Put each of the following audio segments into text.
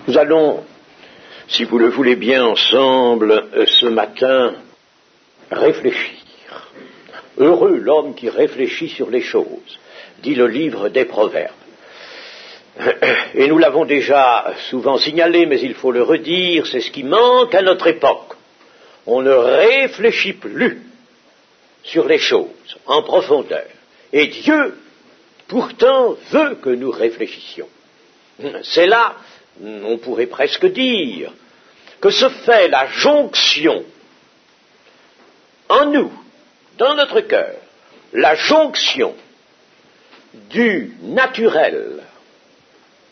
Nous allons, si vous le voulez bien, ensemble, ce matin, réfléchir. Heureux l'homme qui réfléchit sur les choses, dit le livre des Proverbes. Et nous l'avons déjà souvent signalé, mais il faut le redire, c'est ce qui manque à notre époque. On ne réfléchit plus sur les choses en profondeur. Et Dieu, pourtant, veut que nous réfléchissions. C'est là, on pourrait presque dire, que se fait la jonction en nous, dans notre cœur, la jonction du naturel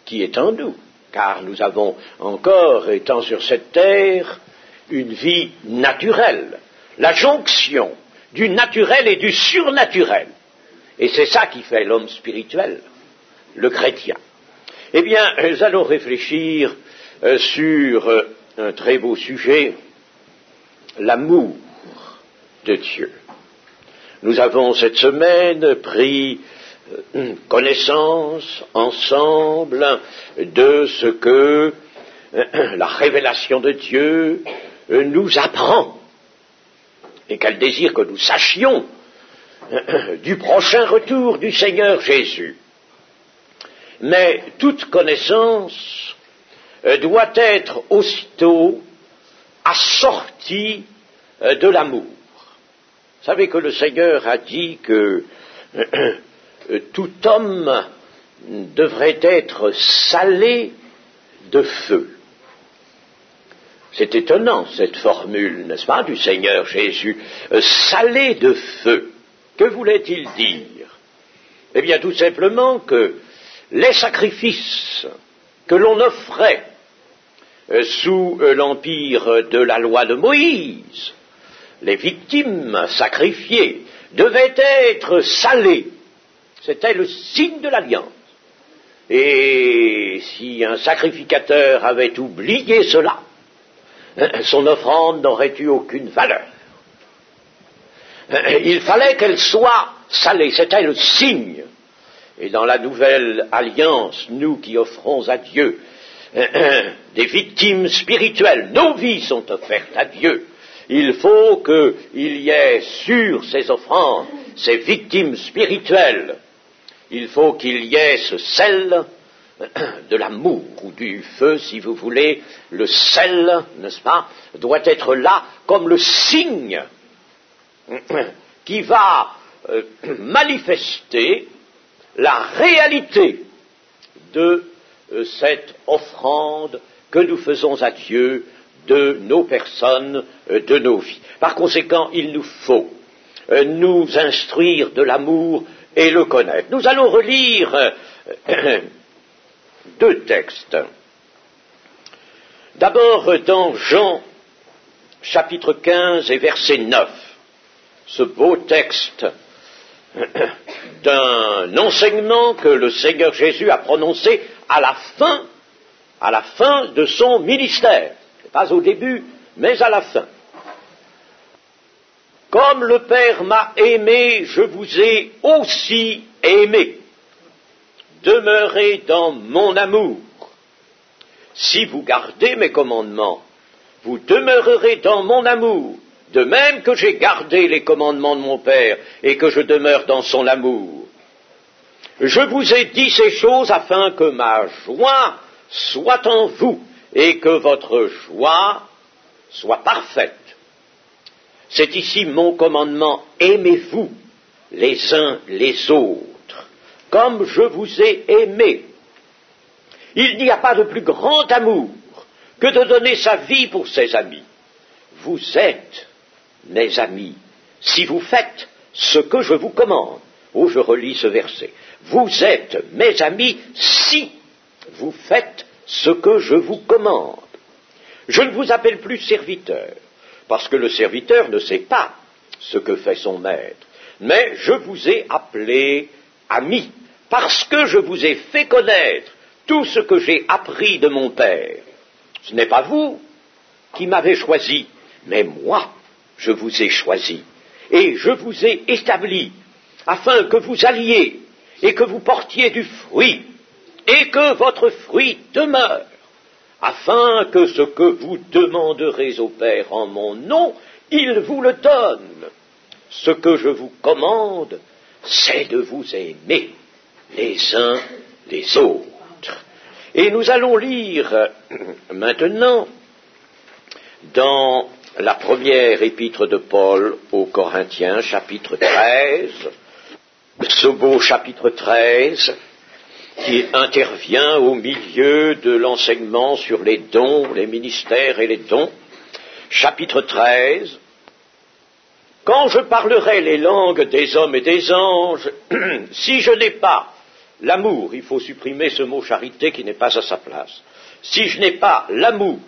qui est en nous, car nous avons encore, étant sur cette terre, une vie naturelle, la jonction du naturel et du surnaturel. Et c'est ça qui fait l'homme spirituel, le chrétien. Eh bien, nous allons réfléchir sur un très beau sujet, l'amour de Dieu. Nous avons cette semaine pris connaissance ensemble de ce que la révélation de Dieu nous apprend et qu'elle désire que nous sachions du prochain retour du Seigneur Jésus. Mais toute connaissance doit être aussitôt assortie de l'amour. Vous savez que le Seigneur a dit que tout homme devrait être salé de feu. C'est étonnant cette formule, n'est-ce pas, du Seigneur Jésus, salé de feu. Que voulait-il dire? Eh bien, tout simplement que les sacrifices que l'on offrait sous l'empire de la loi de Moïse, les victimes sacrifiées, devaient être salées. C'était le signe de l'alliance. Et si un sacrificateur avait oublié cela, son offrande n'aurait eu aucune valeur. Il fallait qu'elle soit salée, c'était le signe. Et dans la nouvelle alliance, nous qui offrons à Dieu des victimes spirituelles, nos vies sont offertes à Dieu. Il faut qu'il y ait sur ces offrandes, ces victimes spirituelles, il faut qu'il y ait ce sel de l'amour, ou du feu, si vous voulez. Le sel, n'est-ce pas, doit être là comme le signe qui va manifester la réalité de cette offrande que nous faisons à Dieu de nos personnes, de nos vies. Par conséquent, il nous faut nous instruire de l'amour et le connaître. Nous allons relire deux textes. D'abord dans Jean, chapitre 15 et verset 9, ce beau texte d'un enseignement que le Seigneur Jésus a prononcé à la fin de son ministère. Pas au début, mais à la fin. Comme le Père m'a aimé, je vous ai aussi aimé. Demeurez dans mon amour. Si vous gardez mes commandements, vous demeurerez dans mon amour, de même que j'ai gardé les commandements de mon Père et que je demeure dans son amour. Je vous ai dit ces choses afin que ma joie soit en vous et que votre joie soit parfaite. C'est ici mon commandement, aimez-vous les uns les autres, comme je vous ai aimé. Il n'y a pas de plus grand amour que de donner sa vie pour ses amis. Vous êtes mes amis, si vous faites ce que je vous commande. Oh, je relis ce verset. Vous êtes mes amis si vous faites ce que je vous commande. Je ne vous appelle plus serviteur, parce que le serviteur ne sait pas ce que fait son maître, mais je vous ai appelé ami, parce que je vous ai fait connaître tout ce que j'ai appris de mon Père. Ce n'est pas vous qui m'avez choisi, mais moi, je vous ai choisi, et je vous ai établi, afin que vous alliez, et que vous portiez du fruit, et que votre fruit demeure, afin que ce que vous demanderez au Père en mon nom, il vous le donne. Ce que je vous commande, c'est de vous aimer les uns les autres. Et nous allons lire maintenant dans la première épître de Paul aux Corinthiens, chapitre 13, ce beau chapitre 13, qui intervient au milieu de l'enseignement sur les dons, les ministères et les dons. Chapitre 13. Quand je parlerai les langues des hommes et des anges, si je n'ai pas l'amour, il faut supprimer ce mot charité qui n'est pas à sa place, si je n'ai pas l'amour,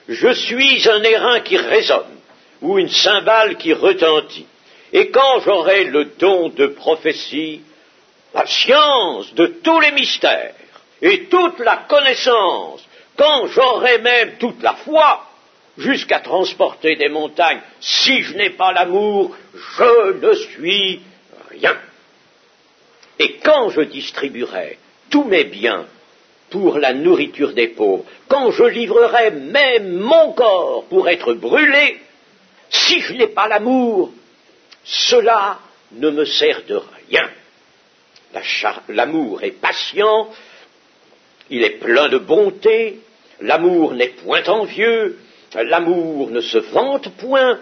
je suis un airain qui résonne, ou une cymbale qui retentit. Et quand j'aurai le don de prophétie, la science de tous les mystères et toute la connaissance, quand j'aurai même toute la foi, jusqu'à transporter des montagnes, si je n'ai pas l'amour, je ne suis rien. Et quand je distribuerai tous mes biens pour la nourriture des pauvres, quand je livrerai même mon corps pour être brûlé, si je n'ai pas l'amour, cela ne me sert de rien. L'amour est patient, il est plein de bonté, l'amour n'est point envieux, l'amour ne se vante point,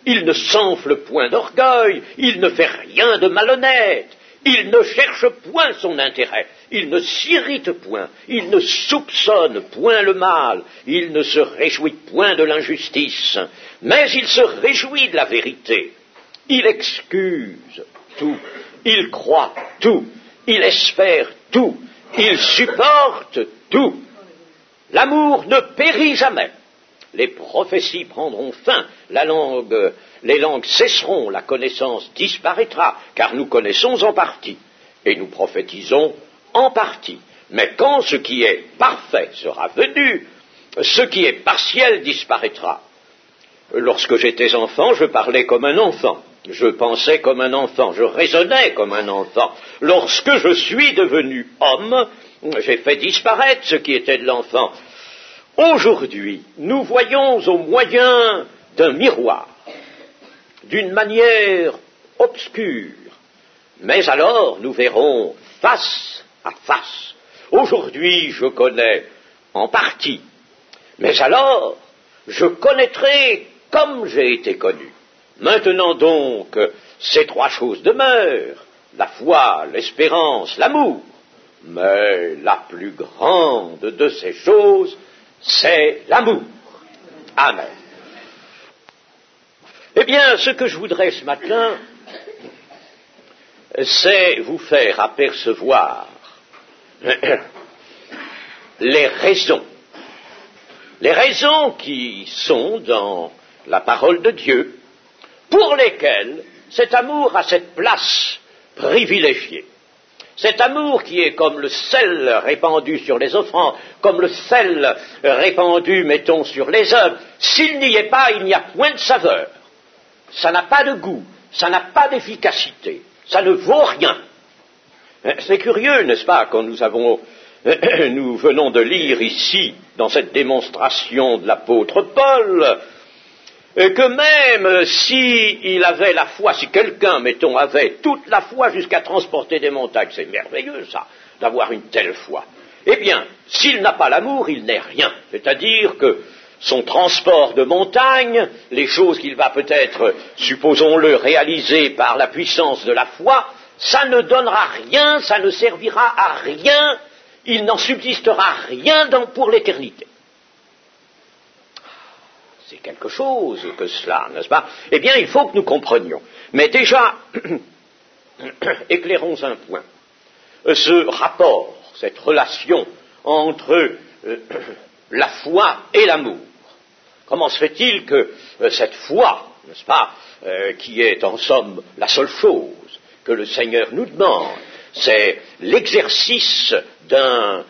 il ne s'enfle point d'orgueil, il ne fait rien de malhonnête, il ne cherche point son intérêt, il ne s'irrite point, il ne soupçonne point le mal, il ne se réjouit point de l'injustice, mais il se réjouit de la vérité. Il excuse tout, il croit tout, il espère tout, il supporte tout. L'amour ne périt jamais. Les prophéties prendront fin, les langues cesseront, la connaissance disparaîtra, car nous connaissons en partie, et nous prophétisons en partie. Mais quand ce qui est parfait sera venu, ce qui est partiel disparaîtra. Lorsque j'étais enfant, je parlais comme un enfant, je pensais comme un enfant, je raisonnais comme un enfant. Lorsque je suis devenu homme, j'ai fait disparaître ce qui était de l'enfant. Aujourd'hui, nous voyons au moyen d'un miroir, d'une manière obscure, mais alors nous verrons face à face. Aujourd'hui, je connais en partie, mais alors je connaîtrai comme j'ai été connu. Maintenant donc, ces trois choses demeurent, la foi, l'espérance, l'amour, mais la plus grande de ces choses, c'est l'amour. Amen. Eh bien, ce que je voudrais ce matin, c'est vous faire apercevoir les raisons qui sont dans la parole de Dieu, pour lesquelles cet amour a cette place privilégiée. Cet amour qui est comme le sel répandu sur les offrandes, comme le sel répandu, mettons, sur les œuvres. S'il n'y est pas, il n'y a point de saveur. Ça n'a pas de goût, ça n'a pas d'efficacité, ça ne vaut rien. C'est curieux, n'est-ce pas, quand nous venons de lire ici, dans cette démonstration de l'apôtre Paul, que même s'il avait la foi, si quelqu'un, mettons, avait toute la foi jusqu'à transporter des montagnes, c'est merveilleux ça, d'avoir une telle foi. Eh bien, s'il n'a pas l'amour, il n'est rien. C'est-à-dire que son transport de montagne, les choses qu'il va peut-être, supposons-le, réaliser par la puissance de la foi, ça ne donnera rien, ça ne servira à rien, il n'en subsistera rien pour l'éternité. C'est quelque chose que cela, n'est-ce pas? Eh bien, il faut que nous comprenions. Mais déjà, éclairons un point. Ce rapport, cette relation entre la foi et l'amour. Comment se fait-il que cette foi, n'est-ce pas, qui est en somme la seule chose que le Seigneur nous demande, c'est l'exercice d'un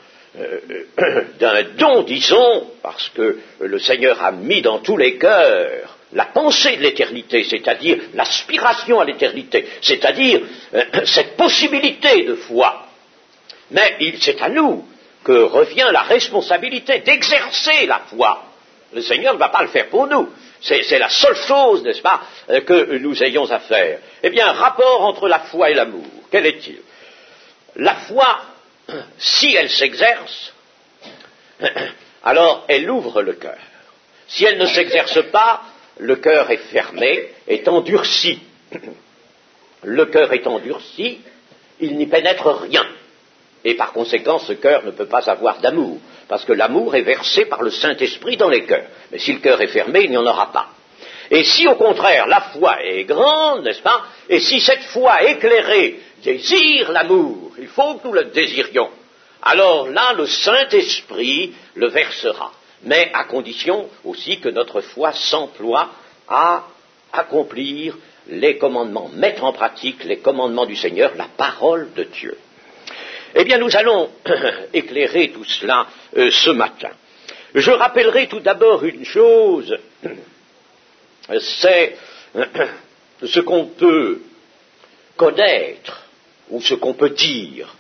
don, disons, parce que le Seigneur a mis dans tous les cœurs la pensée de l'éternité, c'est-à-dire l'aspiration à l'éternité, c'est-à-dire cette possibilité de foi. Mais c'est à nous que revient la responsabilité d'exercer la foi. Le Seigneur ne va pas le faire pour nous. C'est la seule chose, n'est-ce pas, que nous ayons à faire. Eh bien, rapport entre la foi et l'amour, quel est-il? La foi, si elle s'exerce, alors elle ouvre le cœur. Si elle ne s'exerce pas, le cœur est fermé, est endurci. Le cœur est endurci, il n'y pénètre rien. Et par conséquent, ce cœur ne peut pas avoir d'amour, parce que l'amour est versé par le Saint-Esprit dans les cœurs. Mais si le cœur est fermé, il n'y en aura pas. Et si au contraire la foi est grande, n'est-ce pas, et si cette foi éclairée désire l'amour, il faut que nous le désirions, alors là le Saint-Esprit le versera, mais à condition aussi que notre foi s'emploie à accomplir les commandements, mettre en pratique les commandements du Seigneur, la parole de Dieu. Eh bien, nous allons éclairer tout cela ce matin. Je rappellerai tout d'abord une chose, c'est ce qu'on peut connaître, ou ce qu'on peut dire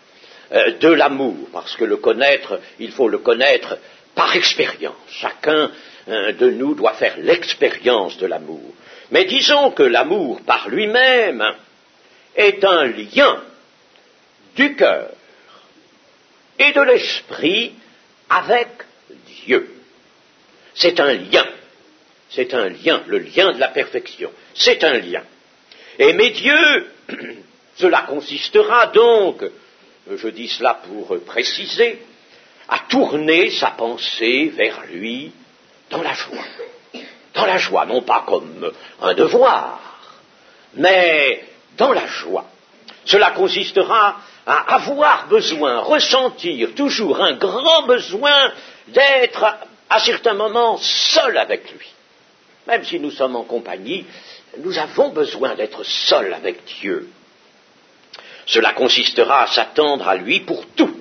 de l'amour, parce que le connaître, il faut le connaître par expérience. Chacun de nous doit faire l'expérience de l'amour. Mais disons que l'amour par lui-même est un lien du cœur et de l'esprit avec Dieu. C'est un lien, le lien de la perfection, c'est un lien. Aimer Dieu, cela consistera donc, je dis cela pour préciser, à tourner sa pensée vers lui dans la joie. Dans la joie, non pas comme un devoir, mais dans la joie. Cela consistera à avoir besoin, ressentir toujours un grand besoin d'être à certains moments seul avec lui. Même si nous sommes en compagnie, nous avons besoin d'être seuls avec Dieu. Cela consistera à s'attendre à lui pour tout.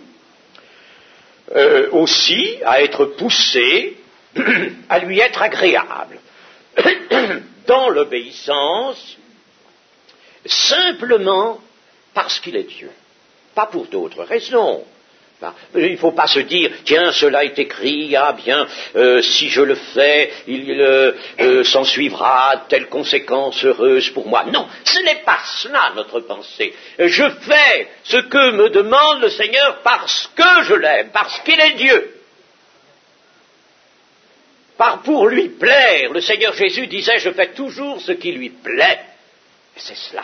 Aussi à être poussé à lui être agréable, dans l'obéissance, simplement parce qu'il est Dieu, pas pour d'autres raisons. Il ne faut pas se dire, tiens, cela est écrit, ah bien, si je le fais, il s'en suivra telle conséquence heureuse pour moi. Non, ce n'est pas cela notre pensée. Je fais ce que me demande le Seigneur parce que je l'aime, parce qu'il est Dieu. Pour lui plaire, le Seigneur Jésus disait, je fais toujours ce qui lui plaît. Et c'est cela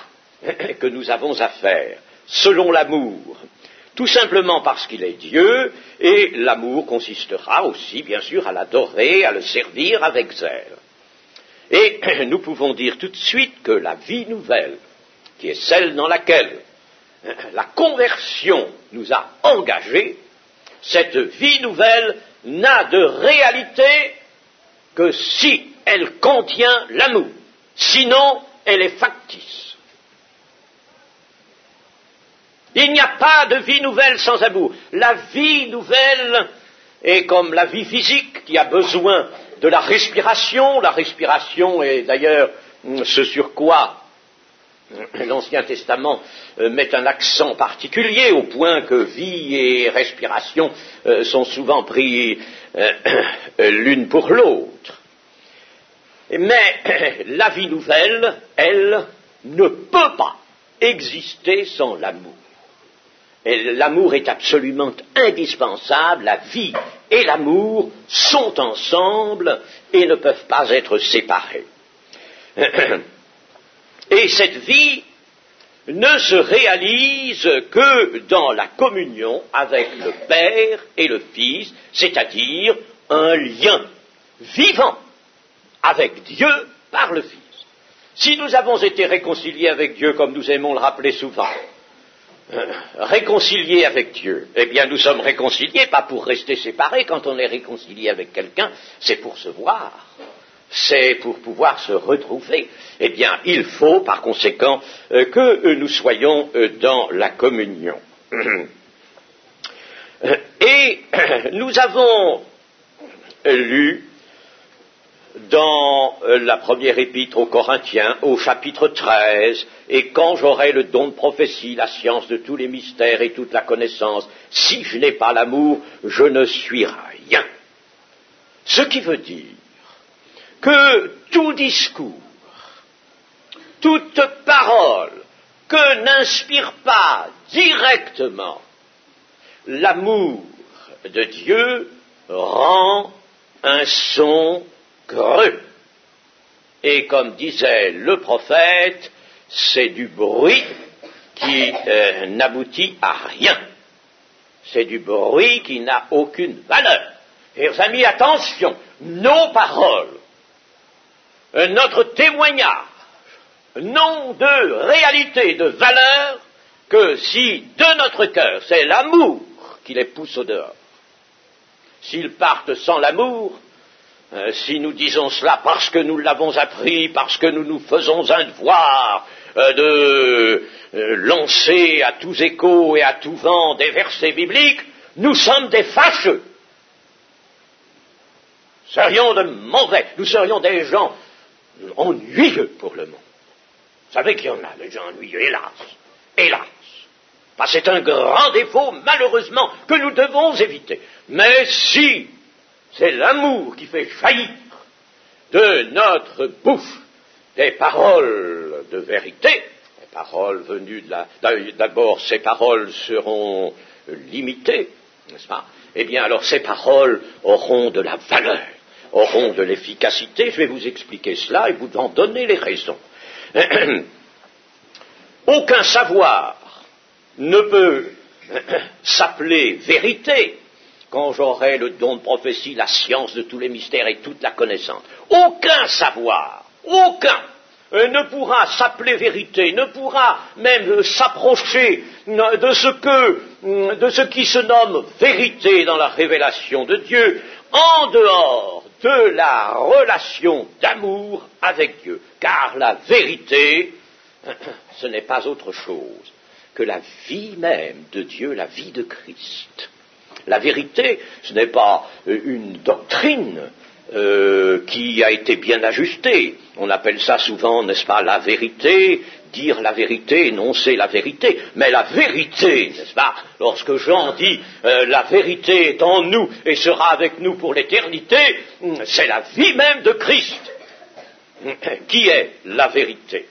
que nous avons à faire, selon l'amour. Tout simplement parce qu'il est Dieu, et l'amour consistera aussi, bien sûr, à l'adorer, à le servir avec zèle. Et nous pouvons dire tout de suite que la vie nouvelle, qui est celle dans laquelle la conversion nous a engagés, cette vie nouvelle n'a de réalité que si elle contient l'amour. Sinon, elle est factice. Il n'y a pas de vie nouvelle sans amour. La vie nouvelle est comme la vie physique qui a besoin de la respiration. La respiration est d'ailleurs ce sur quoi l'Ancien Testament met un accent particulier, au point que vie et respiration sont souvent pris l'une pour l'autre. Mais la vie nouvelle, elle, ne peut pas exister sans l'amour. Et l'amour est absolument indispensable, la vie et l'amour sont ensemble et ne peuvent pas être séparés. Et cette vie ne se réalise que dans la communion avec le Père et le Fils, c'est-à-dire un lien vivant avec Dieu par le Fils. Si nous avons été réconciliés avec Dieu, comme nous aimons le rappeler souvent, réconciliés avec Dieu, eh bien nous sommes réconciliés, pas pour rester séparés. Quand on est réconcilié avec quelqu'un, c'est pour se voir, c'est pour pouvoir se retrouver. Eh bien il faut par conséquent que nous soyons dans la communion. Et nous avons lu dans la première épître aux Corinthiens, au chapitre 13, et quand j'aurai le don de prophétie, la science de tous les mystères et toute la connaissance, si je n'ai pas l'amour, je ne suis rien. Ce qui veut dire que tout discours, toute parole que n'inspire pas directement l'amour de Dieu rend un son creux. Et comme disait le prophète, c'est du bruit qui n'aboutit à rien. C'est du bruit qui n'a aucune valeur. Chers amis, attention, nos paroles, notre témoignage n'ont de réalité, de valeur, que si de notre cœur, c'est l'amour qui les pousse au dehors. S'ils partent sans l'amour, si nous disons cela parce que nous l'avons appris, parce que nous nous faisons un devoir de lancer à tous échos et à tout vent des versets bibliques, nous sommes des fâcheux. Nous serions de mauvais, nous serions des gens ennuyeux pour le monde. Vous savez qu'il y en a des gens ennuyeux, hélas, hélas. C'est un grand défaut, malheureusement, que nous devons éviter. Mais si c'est l'amour qui fait jaillir de notre bouche des paroles de vérité, les paroles venues d'abord, ces paroles seront limitées, n'est-ce pas? Eh bien, alors ces paroles auront de la valeur, auront de l'efficacité. Je vais vous expliquer cela et vous en donner les raisons. Aucun savoir ne peut s'appeler vérité quand j'aurai le don de prophétie, la science de tous les mystères et toute la connaissance. Aucun savoir, aucun, ne pourra s'appeler vérité, ne pourra même s'approcher de ce qui se nomme vérité dans la révélation de Dieu, en dehors de la relation d'amour avec Dieu. Car la vérité, ce n'est pas autre chose que la vie même de Dieu, la vie de Christ. La vérité, ce n'est pas une doctrine qui a été bien ajustée. On appelle ça souvent, n'est-ce pas, la vérité, dire la vérité, énoncer la vérité. Mais la vérité, n'est-ce pas, lorsque Jean dit la vérité est en nous et sera avec nous pour l'éternité, c'est la vie même de Christ qui est la vérité.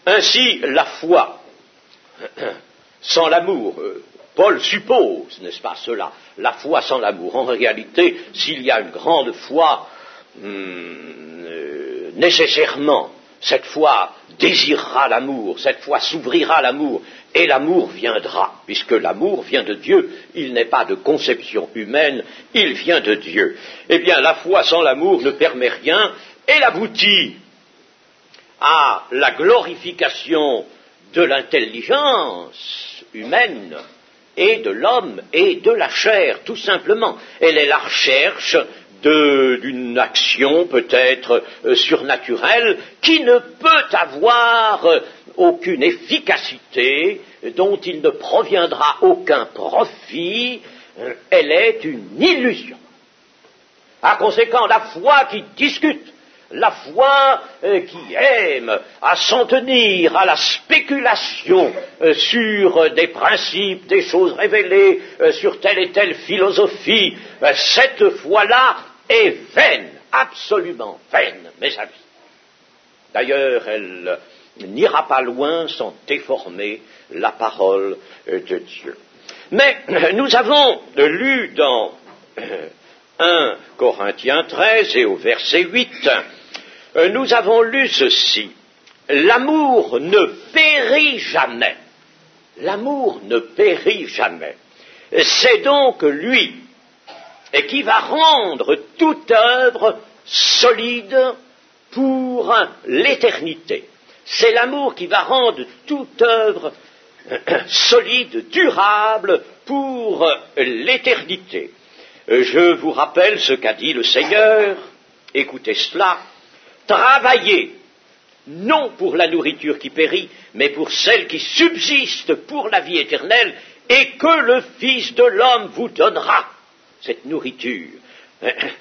Ainsi, la foi, sans l'amour, Paul suppose, n'est-ce pas, cela, la foi sans l'amour. En réalité, s'il y a une grande foi, nécessairement, cette foi désirera l'amour, cette foi s'ouvrira à l'amour, et l'amour viendra, puisque l'amour vient de Dieu, il n'est pas de conception humaine, il vient de Dieu. Eh bien, la foi sans l'amour ne permet rien, elle aboutit à la glorification de l'intelligence humaine et de l'homme et de la chair, tout simplement. Elle est la recherche d'une action peut-être surnaturelle qui ne peut avoir aucune efficacité, dont il ne proviendra aucun profit, elle est une illusion. Par conséquent, la foi qui discute, la foi qui aime à s'en tenir à la spéculation sur des principes, des choses révélées, sur telle et telle philosophie, cette foi-là est vaine, absolument vaine, mes amis. D'ailleurs, elle n'ira pas loin sans déformer la parole de Dieu. Mais nous avons lu dans 1 Corinthiens 13 et au verset 8, nous avons lu ceci: l'amour ne périt jamais. L'amour ne périt jamais. C'est donc lui qui va rendre toute œuvre solide pour l'éternité. C'est l'amour qui va rendre toute œuvre solide, durable pour l'éternité. Je vous rappelle ce qu'a dit le Seigneur, écoutez cela: travaillez, non pour la nourriture qui périt, mais pour celle qui subsiste pour la vie éternelle, et que le Fils de l'homme vous donnera cette nourriture.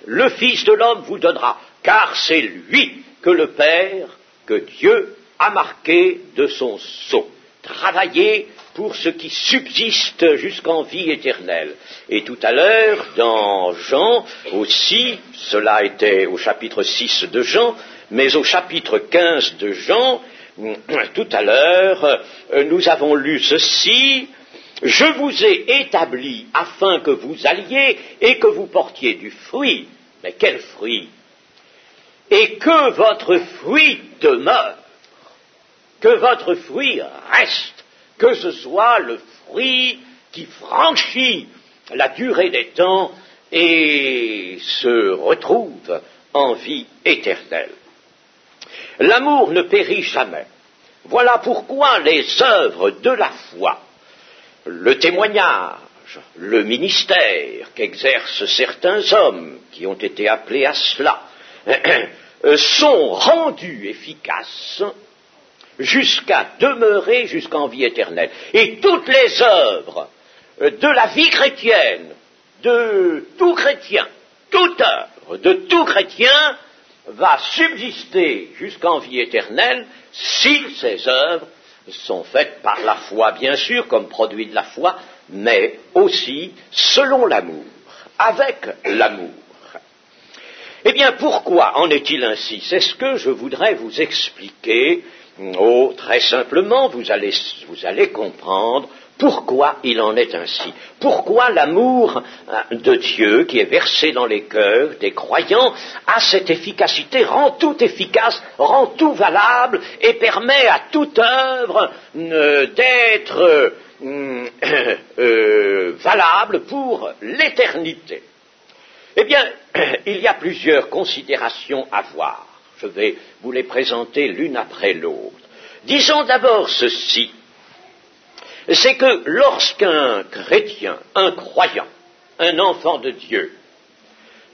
le Fils de l'homme vous donnera, car c'est lui que le Père, que Dieu a marqué de son sceau. Travaillez pour ce qui subsiste jusqu'en vie éternelle. Et tout à l'heure, dans Jean aussi, cela était au chapitre 6 de Jean, mais au chapitre 15 de Jean, tout à l'heure, nous avons lu ceci: je vous ai établi afin que vous alliez et que vous portiez du fruit. Mais quel fruit? Et que votre fruit demeure, que votre fruit reste, que ce soit le fruit qui franchit la durée des temps et se retrouve en vie éternelle. L'amour ne périt jamais. Voilà pourquoi les œuvres de la foi, le témoignage, le ministère qu'exercent certains hommes qui ont été appelés à cela, sont rendus efficaces jusqu'à demeurer jusqu'en vie éternelle. Et toutes les œuvres de la vie chrétienne, de tout chrétien, toute œuvre de tout chrétien va subsister jusqu'en vie éternelle si ces œuvres sont faites par la foi, bien sûr, comme produit de la foi, mais aussi selon l'amour, avec l'amour. Eh bien, pourquoi en est-il ainsi? C'est ce que je voudrais vous expliquer. Oh, très simplement, vous allez comprendre pourquoi il en est ainsi. Pourquoi l'amour de Dieu, qui est versé dans les cœurs des croyants, a cette efficacité, rend tout efficace, rend tout valable et permet à toute œuvre d'être valable pour l'éternité. Eh bien, il y a plusieurs considérations à voir. Je vais vous les présenter l'une après l'autre. Disons d'abord ceci, c'est que lorsqu'un chrétien, un croyant, un enfant de Dieu,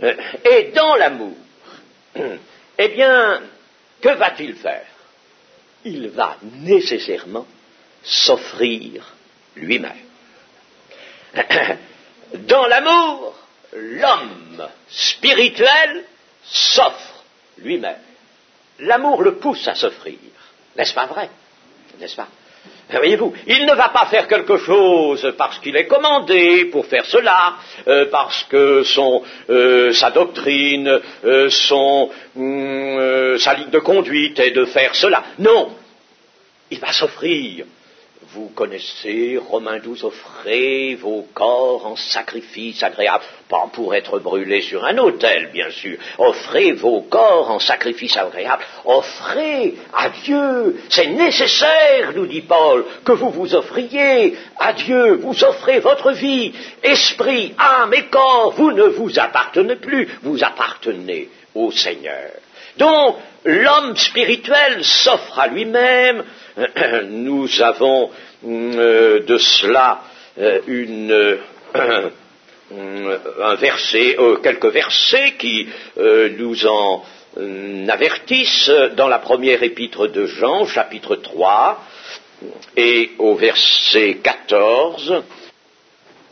est dans l'amour, eh bien, que va-t-il faire? Il va nécessairement s'offrir lui-même. Dans l'amour, l'homme spirituel s'offre lui-même. L'amour le pousse à s'offrir. N'est-ce pas vrai? N'est-ce pas? Voyez-vous, il ne va pas faire quelque chose parce qu'il est commandé pour faire cela, parce que sa doctrine, sa ligne de conduite est de faire cela. Non, il va s'offrir. Vous connaissez Romains 12, offrez vos corps en sacrifice agréable, pas pour être brûlés sur un autel, bien sûr. Offrez vos corps en sacrifice agréable, offrez à Dieu. C'est nécessaire, nous dit Paul, que vous vous offriez à Dieu. Vous offrez votre vie, esprit, âme et corps. Vous ne vous appartenez plus, vous appartenez au Seigneur. Donc, l'homme spirituel s'offre à lui-même. Nous avons de cela quelques versets qui nous en avertissent dans la première épître de Jean, chapitre 3, et au verset 14.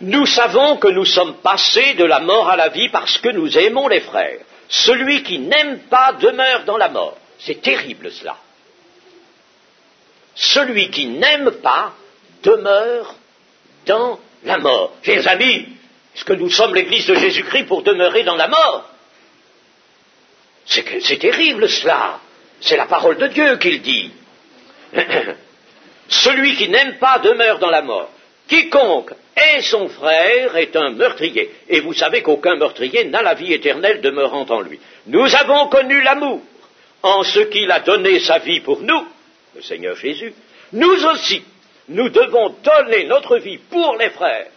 Nous savons que nous sommes passés de la mort à la vie parce que nous aimons les frères. Celui qui n'aime pas demeure dans la mort. C'est terrible cela. Celui qui n'aime pas demeure dans la mort. Chers amis, est-ce que nous sommes l'Église de Jésus-Christ pour demeurer dans la mort? C'est terrible cela. C'est la parole de Dieu qui le dit. Celui qui n'aime pas demeure dans la mort. Quiconque est son frère est un meurtrier. Et vous savez qu'aucun meurtrier n'a la vie éternelle demeurant en lui. Nous avons connu l'amour en ce qu'il a donné sa vie pour nous, le Seigneur Jésus. Nous aussi, nous devons donner notre vie pour les frères.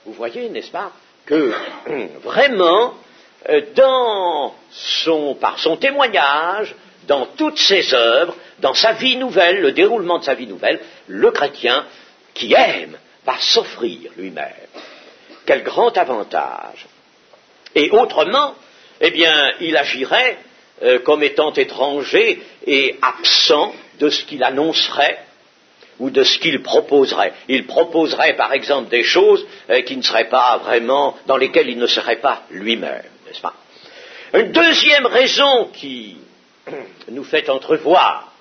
Vous voyez, n'est-ce pas, que vraiment, par son témoignage, dans toutes ses œuvres, dans sa vie nouvelle, le déroulement de sa vie nouvelle, le chrétien qui aime va s'offrir lui-même. Quel grand avantage! Et autrement, eh bien, il agirait comme étant étranger et absent de ce qu'il annoncerait, ou de ce qu'il proposerait. Il proposerait par exemple des choses qui ne seraient pas vraiment, dans lesquelles il ne serait pas lui-même, n'est-ce pas? Une deuxième raison qui nous fait entrevoir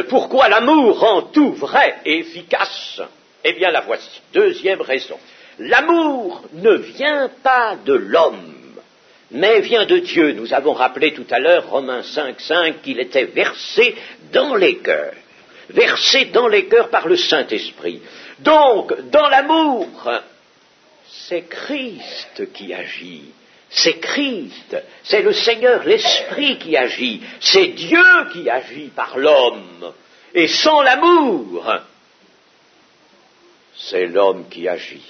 pourquoi l'amour rend tout vrai et efficace, eh bien la voici. Deuxième raison. L'amour ne vient pas de l'homme, mais vient de Dieu. Nous avons rappelé tout à l'heure, Romains 5:5, qu'il était versé dans les cœurs par le Saint-Esprit. Donc, dans l'amour, c'est Christ qui agit. C'est Christ, c'est le Seigneur, l'Esprit qui agit, c'est Dieu qui agit par l'homme. Et sans l'amour, c'est l'homme qui agit.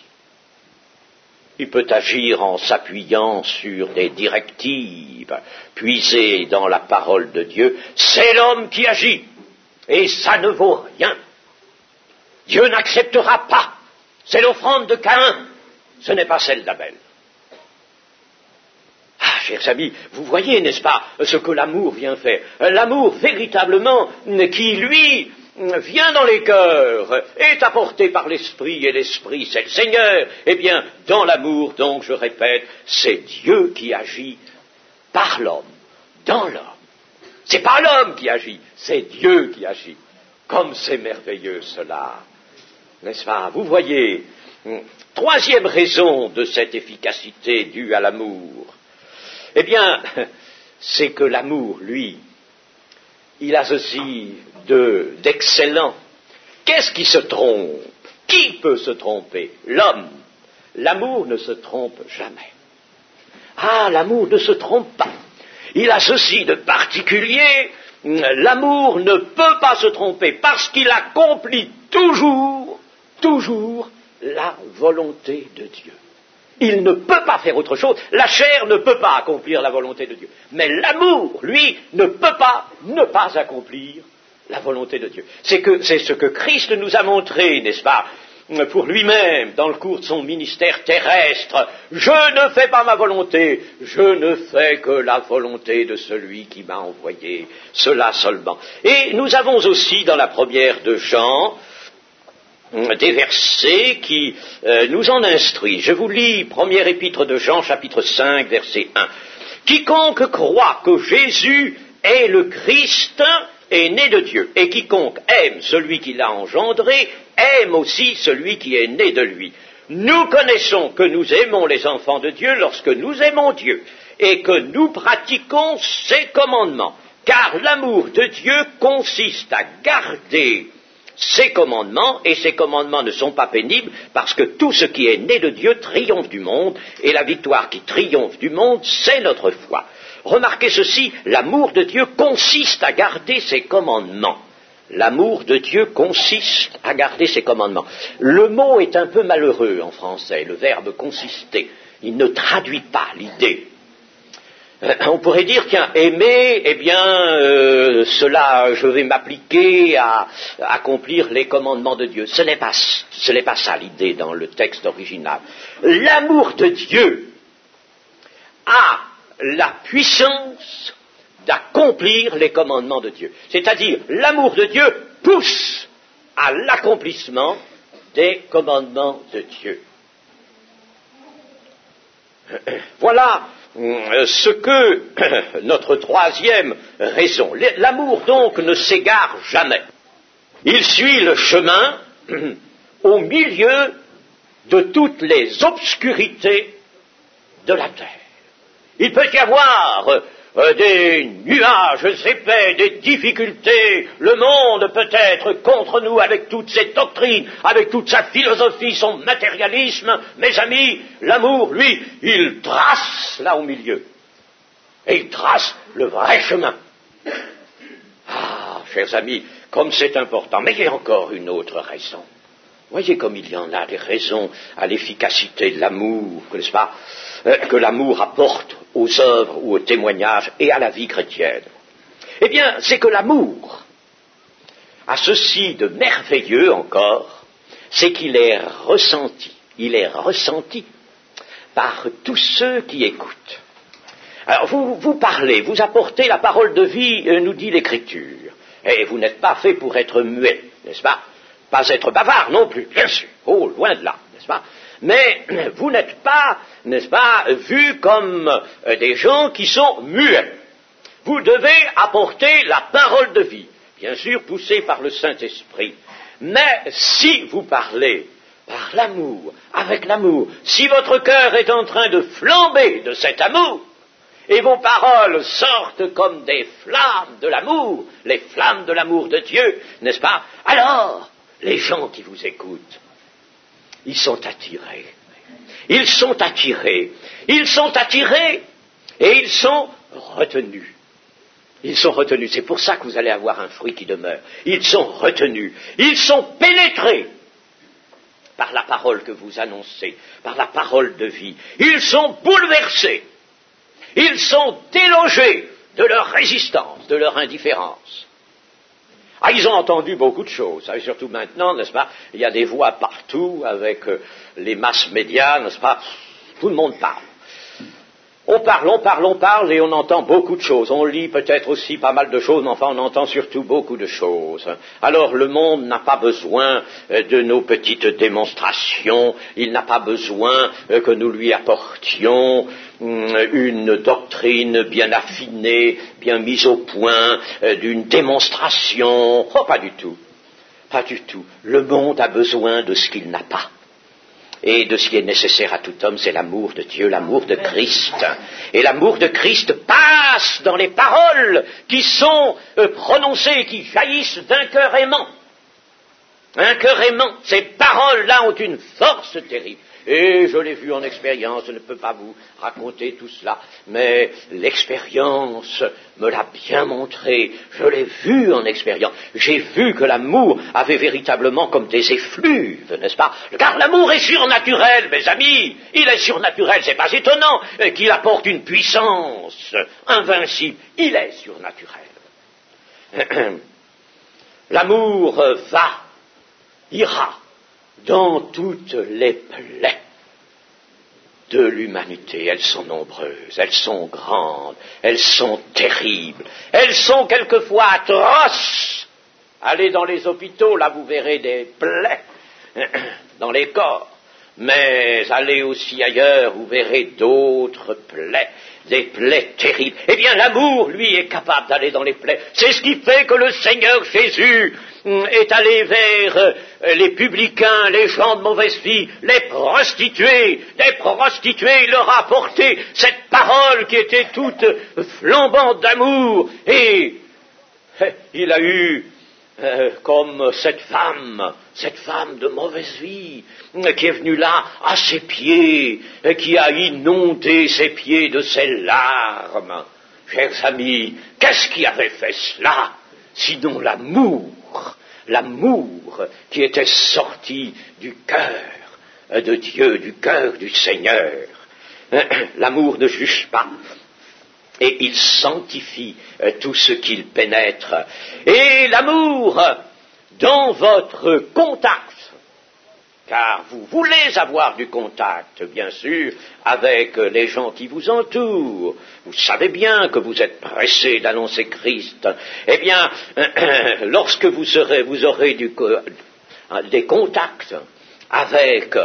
Il peut agir en s'appuyant sur des directives puisées dans la parole de Dieu. C'est l'homme qui agit. Et ça ne vaut rien. Dieu n'acceptera pas. C'est l'offrande de Caïn. Ce n'est pas celle d'Abel. Ah, chers amis, vous voyez, n'est-ce pas, ce que l'amour vient faire. L'amour, véritablement, qui, lui, vient dans les cœurs, est apporté par l'Esprit, et l'Esprit, c'est le Seigneur. Eh bien, dans l'amour, donc, je répète, c'est Dieu qui agit par l'homme, dans l'homme. C'est pas l'homme qui agit, c'est Dieu qui agit. Comme c'est merveilleux cela, n'est-ce pas? Vous voyez, troisième raison de cette efficacité due à l'amour, eh bien, c'est que l'amour, lui, il a ceci d'excellent. Qu'est-ce qui se trompe? Qui peut se tromper? L'homme. L'amour ne se trompe jamais. Ah, l'amour ne se trompe pas. Il a ceci de particulier, l'amour ne peut pas se tromper parce qu'il accomplit toujours la volonté de Dieu. Il ne peut pas faire autre chose. La chair ne peut pas accomplir la volonté de Dieu. Mais l'amour, lui, ne peut pas ne pas accomplir la volonté de Dieu. C'est ce que Christ nous a montré, n'est-ce pas, pour lui-même, dans le cours de son ministère terrestre. Je ne fais pas ma volonté, je ne fais que la volonté de celui qui m'a envoyé. Cela seulement. Et nous avons aussi, dans la première de Jean, des versets qui nous en instruisent. Je vous lis, première épître de Jean, chapitre 5, verset 1. Quiconque croit que Jésus est le Christ est né de Dieu, et quiconque aime celui qui l'a engendré, aime aussi celui qui est né de lui. Nous connaissons que nous aimons les enfants de Dieu lorsque nous aimons Dieu, et que nous pratiquons ses commandements, car l'amour de Dieu consiste à garder ses commandements, et ses commandements ne sont pas pénibles, parce que tout ce qui est né de Dieu triomphe du monde, et la victoire qui triomphe du monde, c'est notre foi. Remarquez ceci, l'amour de Dieu consiste à garder ses commandements. L'amour de Dieu consiste à garder ses commandements. Le mot est un peu malheureux en français, le verbe consister. Il ne traduit pas l'idée. On pourrait dire, tiens, aimer, eh bien, cela, je vais m'appliquer à accomplir les commandements de Dieu. Ce n'est pas ça l'idée dans le texte original. L'amour de Dieu a la puissance d'accomplir les commandements de Dieu. C'est-à-dire, l'amour de Dieu pousse à l'accomplissement des commandements de Dieu. Voilà ce que notre troisième raison. L'amour donc ne s'égare jamais. Il suit le chemin au milieu de toutes les obscurités de la terre. Il peut y avoir des nuages épais, des difficultés, le monde peut être contre nous avec toute ses doctrines, avec toute sa philosophie, son matérialisme. Mes amis, l'amour, lui, il trace là au milieu. Et il trace le vrai chemin. Ah, chers amis, comme c'est important. Mais il y a encore une autre raison. Voyez comme il y en a des raisons à l'efficacité de l'amour, n'est-ce pas, que l'amour apporte aux œuvres ou aux témoignages et à la vie chrétienne. Eh bien, c'est que l'amour a ceci de merveilleux encore, c'est qu'il est ressenti. Il est ressenti par tous ceux qui écoutent. Alors, vous parlez, vous apportez la parole de vie, nous dit l'Écriture. Et vous n'êtes pas fait pour être muet, n'est-ce pas? Pas être bavard non plus, bien sûr. Oh, loin de là, n'est-ce pas? Mais vous n'êtes pas, n'est-ce pas, vus comme des gens qui sont muets. Vous devez apporter la parole de vie, bien sûr poussée par le Saint-Esprit. Mais si vous parlez par l'amour, avec l'amour, si votre cœur est en train de flamber de cet amour, et vos paroles sortent comme des flammes de l'amour, les flammes de l'amour de Dieu, n'est-ce pas? Alors, les gens qui vous écoutent, ils sont attirés. Ils sont attirés. Ils sont attirés et ils sont retenus. Ils sont retenus. C'est pour ça que vous allez avoir un fruit qui demeure. Ils sont retenus. Ils sont pénétrés par la parole que vous annoncez, par la parole de vie. Ils sont bouleversés. Ils sont délogés de leur résistance, de leur indifférence. Ah, ils ont entendu beaucoup de choses, et surtout maintenant, n'est-ce pas, il y a des voix partout avec les masses médias, n'est-ce pas, tout le monde parle. On parle, et on entend beaucoup de choses. On lit peut-être aussi pas mal de choses, mais enfin on entend surtout beaucoup de choses. Alors le monde n'a pas besoin de nos petites démonstrations, il n'a pas besoin que nous lui apportions une doctrine bien affinée, bien mise au point, d'une démonstration. Oh, pas du tout. Pas du tout. Le monde a besoin de ce qu'il n'a pas. Et de ce qui est nécessaire à tout homme, c'est l'amour de Dieu, l'amour de Christ. Et l'amour de Christ passe dans les paroles qui sont prononcées, qui jaillissent d'un cœur aimant. Un cœur aimant. Ces paroles-là ont une force terrible. Et je l'ai vu en expérience, je ne peux pas vous raconter tout cela, mais l'expérience me l'a bien montré, je l'ai vu en expérience, j'ai vu que l'amour avait véritablement comme des effluves, n'est-ce pas? Car l'amour est surnaturel, mes amis, il est surnaturel, c'est pas étonnant qu'il apporte une puissance invincible, il est surnaturel. L'amour ira dans toutes les plaies de l'humanité. Elles sont nombreuses, elles sont grandes, elles sont terribles, elles sont quelquefois atroces. Allez dans les hôpitaux, là vous verrez des plaies dans les corps, mais allez aussi ailleurs, vous verrez d'autres plaies, des plaies terribles. Eh bien l'amour, lui, est capable d'aller dans les plaies. C'est ce qui fait que le Seigneur Jésus est allé vers les publicains, les gens de mauvaise vie, les prostituées, il leur a apporté cette parole qui était toute flambante d'amour, et il a eu comme cette femme de mauvaise vie, qui est venue là à ses pieds, qui a inondé ses pieds de ses larmes. Chers amis, qu'est-ce qui avait fait cela, sinon l'amour qui était sorti du cœur de Dieu, du cœur du Seigneur. L'amour ne juge pas, et il sanctifie tout ce qu'il pénètre. Et l'amour, dans votre contact, car vous voulez avoir du contact, bien sûr, avec les gens qui vous entourent. Vous savez bien que vous êtes pressés d'annoncer Christ. Eh bien, lorsque vous aurez des contacts avec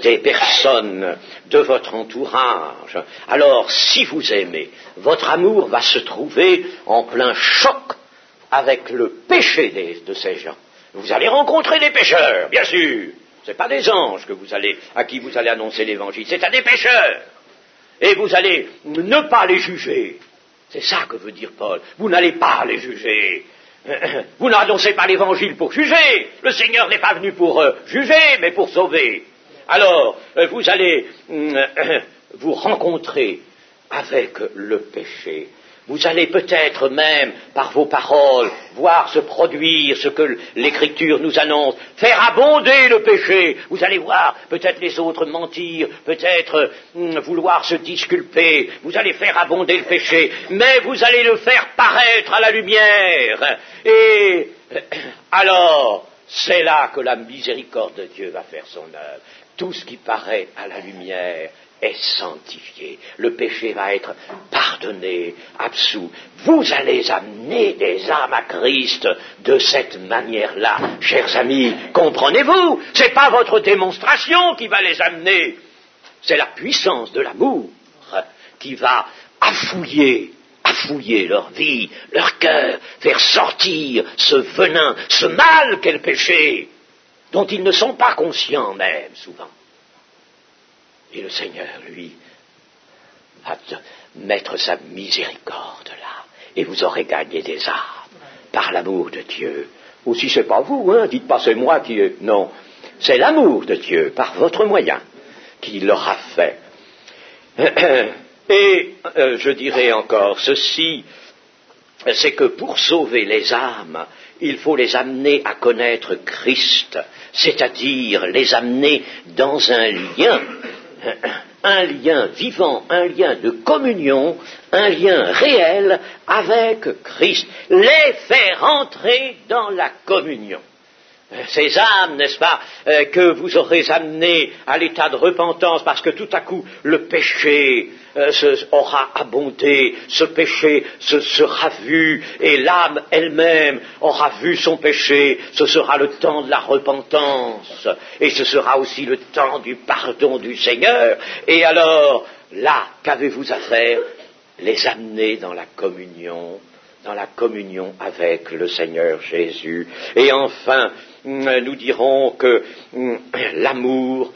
des personnes de votre entourage, alors si vous aimez, votre amour va se trouver en plein choc avec le péché de ces gens. Vous allez rencontrer des pécheurs, bien sûr. Ce n'est pas des anges à qui vous allez annoncer l'évangile, c'est à des pécheurs. Et vous allez ne pas les juger. C'est ça que veut dire Paul. Vous n'allez pas les juger. Vous n'annoncez pas l'évangile pour juger. Le Seigneur n'est pas venu pour juger, mais pour sauver. Alors, vous allez vous rencontrer avec le péché. Vous allez peut-être même, par vos paroles, voir se produire ce que l'Écriture nous annonce, faire abonder le péché. Vous allez voir peut-être les autres mentir, peut-être vouloir se disculper. Vous allez faire abonder le péché, mais vous allez le faire paraître à la lumière. Et alors, c'est là que la miséricorde de Dieu va faire son œuvre. tout ce qui paraît à la lumière est sanctifié. Le péché va être pardonné, absous. Vous allez amener des âmes à Christ de cette manière-là, chers amis. Comprenez-vous? C'est pas votre démonstration qui va les amener. C'est la puissance de l'amour qui va affouiller leur vie, leur cœur, faire sortir ce venin, ce mal qu'est le péché, dont ils ne sont pas conscients même, souvent. Et le Seigneur, lui, va mettre sa miséricorde là, et vous aurez gagné des âmes, par l'amour de Dieu. Ou si c'est pas vous, dites pas c'est moi qui... Non, c'est l'amour de Dieu, par votre moyen, qui l'aura fait. Et je dirais encore ceci, c'est que pour sauver les âmes, il faut les amener à connaître Christ, c'est-à-dire les amener dans un lien vivant, un lien de communion, un lien réel avec Christ, les faire entrer dans la communion. Ces âmes, n'est-ce pas, que vous aurez amenées à l'état de repentance parce que tout à coup le péché aura abondé, ce péché se sera vu et l'âme elle-même aura vu son péché, ce sera le temps de la repentance et ce sera aussi le temps du pardon du Seigneur. Et alors, là, qu'avez-vous à faire? Les amener dans la communion avec le Seigneur Jésus. Et enfin, nous dirons que l'amour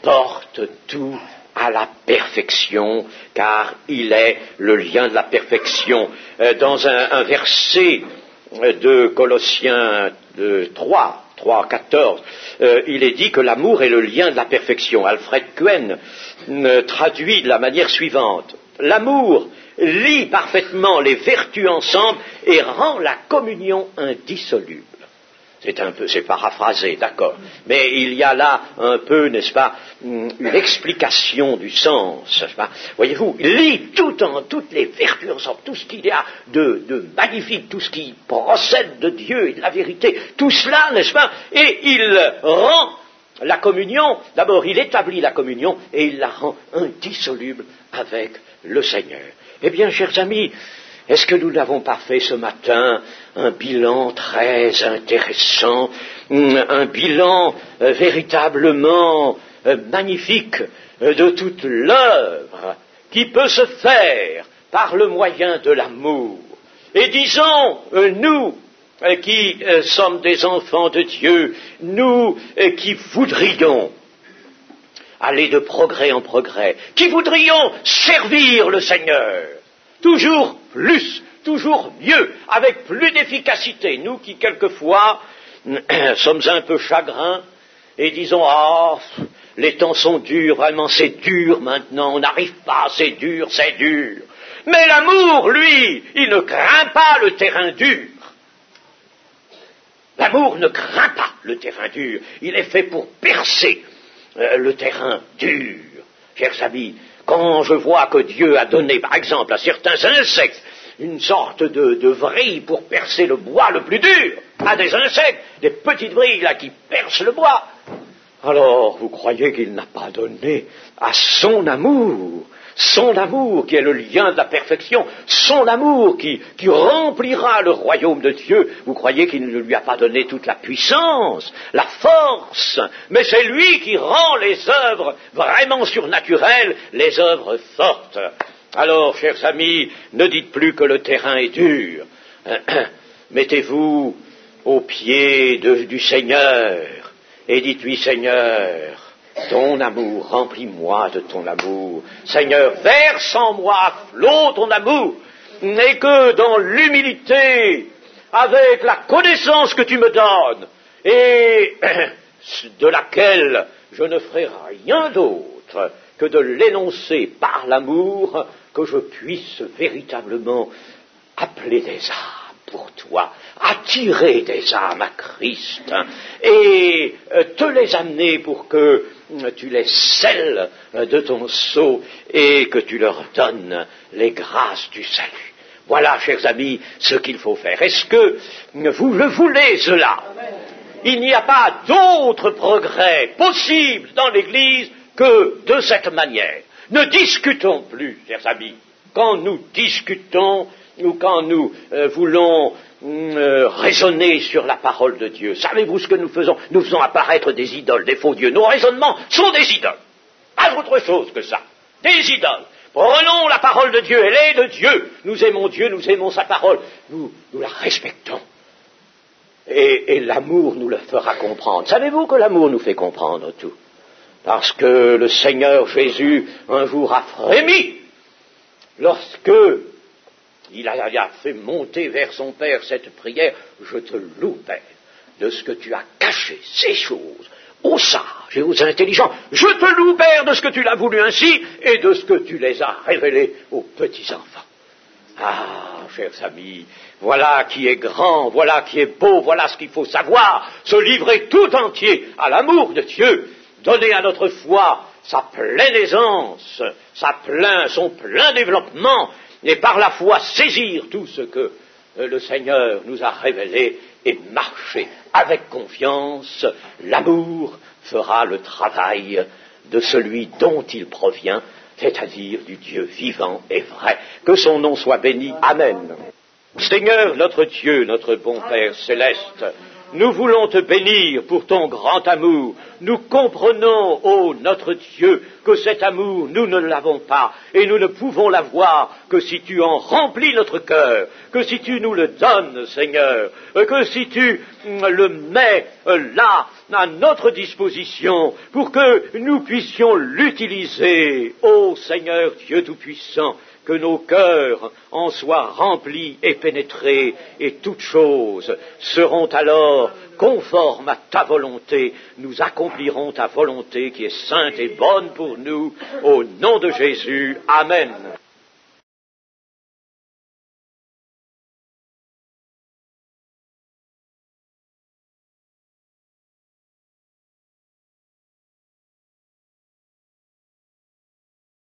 porte tout à la perfection, car il est le lien de la perfection. Dans un verset de Colossiens 3, 14, il est dit que l'amour est le lien de la perfection. Alfred Cohen traduit de la manière suivante: l'amour lie parfaitement les vertus ensemble et rend la communion indissoluble. C'est paraphrasé, d'accord. Mais il y a là un peu, n'est-ce pas, une explication du sens, n'est-ce pas. Voyez-vous, il lie toutes les vertus ensemble, tout ce qu'il y a de magnifique, tout ce qui procède de Dieu et de la vérité, tout cela, n'est-ce pas, et il rend la communion, d'abord il établit la communion et il la rend indissoluble avec le Seigneur. Eh bien, chers amis, est-ce que nous n'avons pas fait ce matin un bilan très intéressant, un bilan véritablement magnifique de toute l'œuvre qui peut se faire par le moyen de l'amour? Et disons, nous qui sommes des enfants de Dieu, nous qui voudrions aller de progrès en progrès, qui voudrions servir le Seigneur, toujours plus, toujours mieux, avec plus d'efficacité. Nous qui, quelquefois, sommes un peu chagrins et disons « Ah, les temps sont durs, vraiment c'est dur maintenant, on n'arrive pas, c'est dur, c'est dur. » Mais l'amour, lui, il ne craint pas le terrain dur. L'amour ne craint pas le terrain dur. Il est fait pour percer le terrain dur. Chers amis, quand je vois que Dieu a donné, par exemple, à certains insectes, une sorte de vrille pour percer le bois le plus dur, à des insectes, des petites vrilles là qui percent le bois, alors vous croyez qu'il n'a pas donné à son amour qui est le lien de la perfection, son amour qui remplira le royaume de Dieu, vous croyez qu'il ne lui a pas donné toute la puissance, la force, mais c'est lui qui rend les œuvres vraiment surnaturelles, les œuvres fortes. Alors, chers amis, ne dites plus que le terrain est dur. Mettez-vous aux pieds du Seigneur et dites-lui, Seigneur, ton amour, remplis-moi de ton amour. Seigneur, verse en moi, flot ton amour, et que dans l'humilité, avec la connaissance que tu me donnes, et de laquelle je ne ferai rien d'autre que de l'énoncer par l'amour, que je puisse véritablement appeler des âmes pour toi, attirer des âmes à Christ, et te les amener pour que tu les scelles de ton sceau et que tu leur donnes les grâces du salut. Voilà, chers amis, ce qu'il faut faire. Est-ce que vous le voulez, cela? Il n'y a pas d'autre progrès possible dans l'Église que de cette manière. Ne discutons plus, chers amis. Quand nous discutons ou quand nous voulons raisonner sur la parole de Dieu, savez-vous ce que nous faisons? Nous faisons apparaître des idoles, des faux dieux. Nos raisonnements sont des idoles. Pas autre chose que ça. Des idoles. Prenons la parole de Dieu, elle est de Dieu. Nous aimons sa parole. Nous la respectons. Et l'amour nous le fera comprendre. Savez-vous que l'amour nous fait comprendre tout? Parce que le Seigneur Jésus, un jour, a frémi lorsque il a fait monter vers son Père cette prière. Je te loue, Père, de ce que tu as caché ces choses aux sages et aux intelligents. Je te loue, Père, de ce que tu l'as voulu ainsi et de ce que tu les as révélés aux petits enfants. Ah, chers amis, voilà qui est grand, voilà qui est beau, voilà ce qu'il faut savoir, se livrer tout entier à l'amour de Dieu, donner à notre foi sa pleine aisance, son plein développement, et par la foi saisir tout ce que le Seigneur nous a révélé et marcher avec confiance. L'amour fera le travail de celui dont il provient, c'est-à-dire du Dieu vivant et vrai. Que son nom soit béni. Amen. Seigneur, notre Dieu, notre bon Père céleste, nous voulons te bénir pour ton grand amour. Nous comprenons, ô notre Dieu, que cet amour, nous ne l'avons pas, et nous ne pouvons l'avoir que si tu en remplis notre cœur, que si tu nous le donnes, Seigneur, que si tu le mets là, à notre disposition, pour que nous puissions l'utiliser. Ô Seigneur Dieu Tout-Puissant, que nos cœurs en soient remplis et pénétrés, et toutes choses seront alors conformes à ta volonté. Nous accomplirons ta volonté qui est sainte et bonne pour nous. Au nom de Jésus. Amen.